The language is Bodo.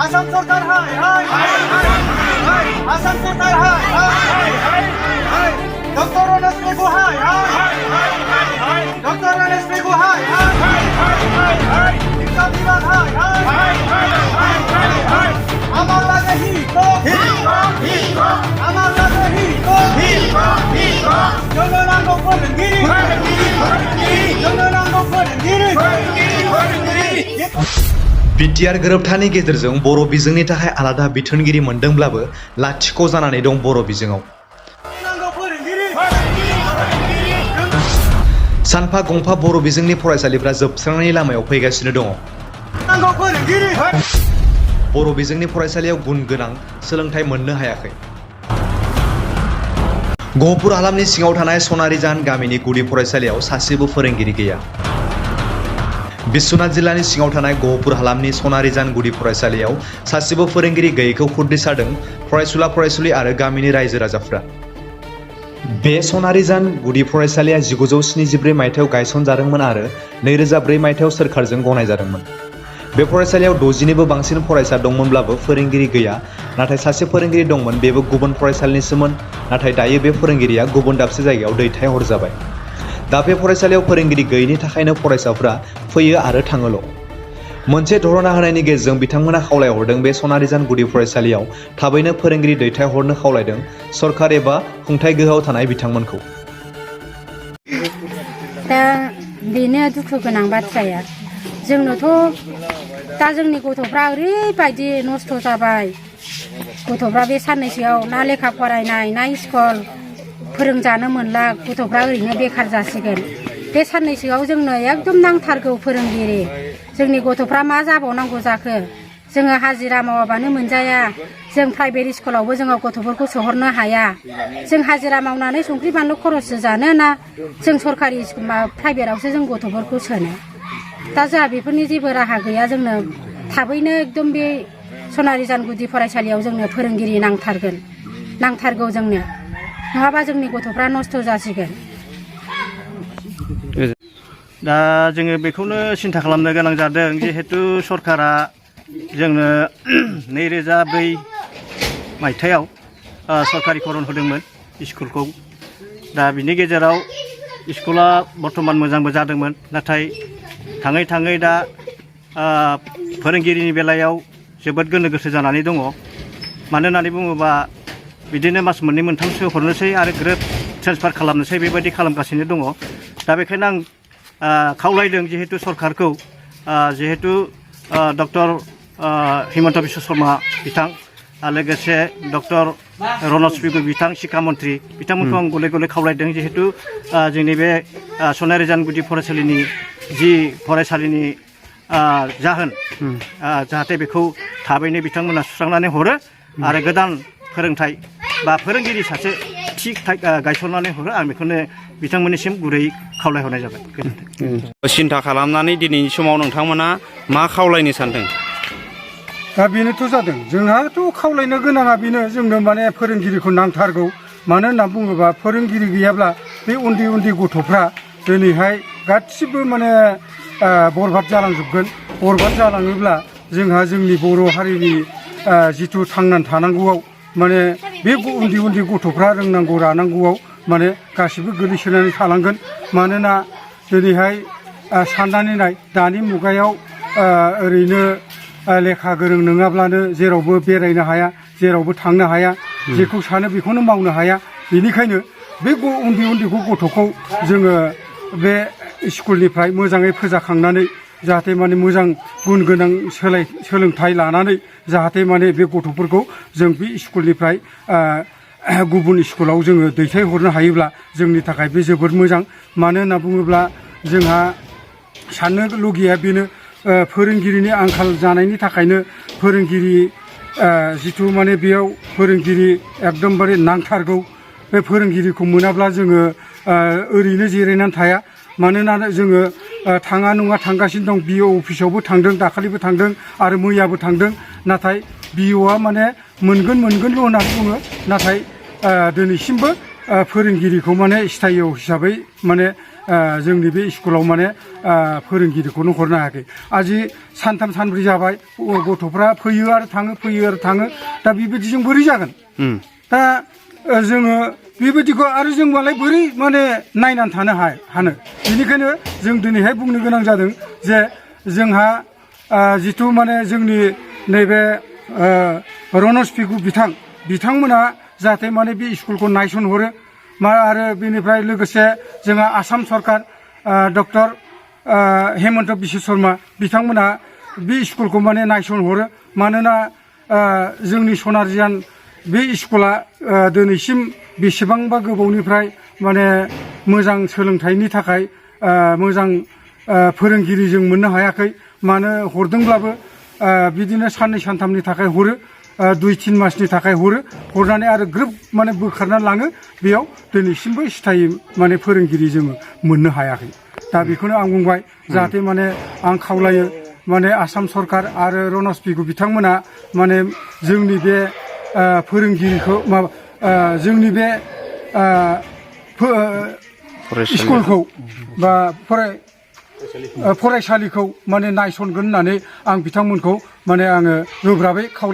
আসাম সরকার হায় হায় হায় আসাম সরকার হায় হায় ডক্টর রণেশ পেগু হায় হায় ডক্টর রণেশ পেগু হায় হায় শিক্ষা বিভাগ হায় হায় আমার লাগে হিট আমার লাগে হিট জননাঙ্গ ফরঙ্গিরি জননাঙ্গ ফরঙ্গিরি बिटिआर गोरोबथानि गेजेरजों बर' बिजोंनि थाखाय आलादा बिथोनगिरि मोनदोंब्लाबो लाथिख' जानानै दं बर' बिजोङाव। सानफा गंफा बर' बिजोंनि फरायसालिफ्रा जोबस्रांनायनि लामायाव फैगासिनो दङ। बर' बिजोंनि फरायसालियाव गुन गोनां सोलोंथाइ मोननो हायाखै। गहपुर हालामनि सिङाव थानाय सनारिजान गामिनि गुदि फरायसालियाव सासेबो फोरोंगिरि गैया। बिश्वनाथ जिल्लानि सिङाव थानाय गहपुर हालामनि सनारिजान गुदि फरायसालियाव सासेबो फोरोंगिरि गैयैखौ खुद्रिसारदों फरायसुला फरायसुलि आरो गामिनि रायजो राजाफ्रा। बे सनारिजान गुदि फरायसालिया 1973 मायथाइयाव गायसनजादोंमोन आरो 2004 मायथाइयाव सोरखारजों गनायजादोंमोन। बे फरायसालियाव 60निबो बांसिन फरायसा दंमोनब्लाबो फोरोंगिरि गैया। नाथाय सासे फोरोंगिरि दंमोन, बेबो गुबुन फरायसालिनिसोमोन। नाथाय दायो बे फोरोंगिरिया गुबुन दाबसे जायगायाव दैथायहरजाबाय। दा बे फरायसालियाव फोरोंगिरि गैयैनि थाखायनो फरायसाफ्रा फैयो आरो थाङोल'। मोनसे धरना होनायनि गेजेरजों बिथांमोना खावलायहरदों बे सनारिजान गुदि फरायसालियाव थाबैनो फोरोंगिरि दैथायहरनो खावलायदों सरकार एबा खुंथाय गोहोआव थानाय बिथांमोनखौ। दा बेनो दुखु गोनां बाथ्राया, जोंनोथ' दा जोंनि गथ'फ्रा ओरैबायदि नस्थ' जाबाय। गथ'फ्रा बे साननैसोआव ना लेखा फरायनाय ना स्कुल फोरोंजानो मोनला, गथ'फ्रा ओरैनो बेखार जासिगोन। बे साननैसोआव जोंनो एकदम नांथारगौ फोरोंगिरि। जोंनि गथ'फ्रा मा जाबावनांगौ जाखो? जोङो हाजिरा मावाबानो मोनजाया। जों प्राइभेट स्कुलावबो जोङो गथ'फोरखौ सोहरनो हाया। जों हाजिरा मावनानै संख्रि बानलु खरससो जानो ना जों सरकारि प्राइभेटआवसो जों गथ'फोरखौ सोनो। दा जोंहा बेफोरनि जेबो राहा गैया। जोंनो थाबैनो एकदम बे सनारिजान गुदि फरायसालियाव जोंनो फोरोंगिरि नांथारगौ जोंनो, नङाबा जोंनि गथ'फ्रा नस्थ' जासिगोन। दा जोङो बेखौनो सिन्था खालामनो गोनां जादों, जिहेतु सरकारा जोंनो 2004 मायथाइयाव सरकारिकरन होदोंमोन स्कुलखौ। दा बिनि गेजेराव स्कुला बर्थमान मोजांबो जादोंमोन, नाथाय थाङै थाङै दा फोरोंगिरिनि बेलायाव जोबोद गोनो गोथो जानानै दङ। मानो होननानै बुङोबा बिदिनो मास मोननै मोनथामसो हरनोसै आरो ग्रोब ट्रेन्सफार खालामनोसै, बेबायदि खालामगासिनो दङ। दा बेखायनो आं खावलायदों जिहेतु सरकारखौ, जिहेतु डक्टर हिमन्त बिश्व शर्मा बिथां, लोगोसे डक्टर रनज पेगु बिथां शिक्षा मन्त्रि बिथांमोनखौ आं गले गले खावलायदों, जिहेतु जोंनि बे सनारिजान गुदि फरायसालिनि जि फरायसालिनि जाहोन, जाहाथे बेखौ थाबैनो बिथांमोना सुस्रांनानै हरो आरो गोदान फोरोंथाइ बा फोरोंगिरि सासे थि गायसननानै हरो। आं बेखौनो बिथांमोननिसिम गुरै खावलायहरनाय जाबाय। सिन्था खालामनानै दिनैनि समाव नोंथांमोना मा खावलायनो सानदों? दा बेनोथ' जादों, जोंहाथ' खावलायनो गोनाङा बेनो, जोंनो माने फोरोंगिरिखौ नांथारगौ। मानो होनना बुङोबा फोरोंगिरि गैयाब्ला बे उन्दै उन्दै गथ'फ्रा दिनैहाय गासिबो माने बरबाद जालांजोबगोन। बरबाद जालाङोब्ला जोंहा जोंनि बर' हारिनि जिथु थांनानै थानांगौआव माने बे उन्दै उन्दै गथ'फ्रा रोंनांगौ रानांगौआव माने गासिबो गोलैसोनानै थालांगोन। मानोना दिनैहाय साननानै नाय, दानि मुगायाव ओरैनो लेखा गोरों नङाब्लानो जेरावबो बेरायनो हाया, जेरावबो थांनो हाया, जेखौ सानो बेखौनो मावनो हाया। बेनिखायनो बे उन्दै उन्दै गथ'खौ जोङो बे स्कुलनिफ्राय मोजाङै फोजाखांनानै जाहाथे माने मोजां गुन गोनां सोलोंथाइ लानानै जाहाथे माने बे गथ'फोरखौ जों बे स्कुलनिफ्राय गुबुन स्कुलाव जोङो दैथायहरनो हायोब्ला जोंनि थाखाय बे जोबोद मोजां। मानो होनना बुङोब्ला जोंहा साननो लुगैया बेनो, फोरोंगिरिनि आंखाल जानायनि थाखायनो फोरोंगिरि जिथु माने बेयाव फोरोंगिरि एकदमबारे नांथारगौ। बे फोरोंगिरिखौ मोनाब्ला जोङो ओरैनो जिरायनानै थाया। मानोना जोङो थाङा नङा थांगासिनो दं। बिअ अफिसावबो थांदों, दाखालिबो थांदों आरो मैयाबो थांदों। नाथाय बिअआ माने मोनगोनल' होननानै बुङो। नाथाय दिनैसिमबो फोरोंगिरिखौ माने स्थायी हिसाबै माने जोंनि बे स्कुलाव माने फोरोंगिरिखौनो हरनो हायाखै आजि सानथाम सानब्रै जाबाय गथ'फ्रा फैयो आरो थाङो दा बेबायदिजों बोरै जागोन दा जोङो बेबायदिखौ आरो जों मालाय बोरै माने नायनानै थानो हानो बेनिखायनो जों दिनैहाय बुंनो गोनां जादों जे जोंहा जिथु माने जोंनि नैबे रनज पेगु बिथांमोना जाहाथे माने बे स्कुलखौ नायसनहरो आरो बेनिफ्राय लोगोसे जोंहा आसाम सरकार डक्टर हेमन्त बिश्व शर्मा बिथांमोना बे स्कुलखौ माने नायसनहरो मानोना जोंनि सनारिजान बे स्कुला दिनैसिम बेसेबांबा गोबावनिफ्राय माने मोजां सोलोंथाइनि थाखाय मोजां फोरोंगिरि जों मोननो हायाखै मानो हरदोंब्लाबो बिदिनो साननै सानथामनि थाखाय हरो 2-3 मासनि थाखाय हरनानै आरो ग्रोब माने बोखारनानै लाङो बेयाव दिनैसिमबो स्थायी माने फोरोंगिरि जोङो मोननो हायाखै दा बेखौनो आं बुंबाय जाहाथे माने आं खावलायो माने आसाम सरकार आरो रनज पेगु बिथांमोना माने जोंनि बे फोरोंगिरिखौ जोंनि बे स्कुलखौ बा फरायसालिखौ माने नायसनगोन होननानै आं बिथांमोनखौ माने आङो गोब्राबै खावलाय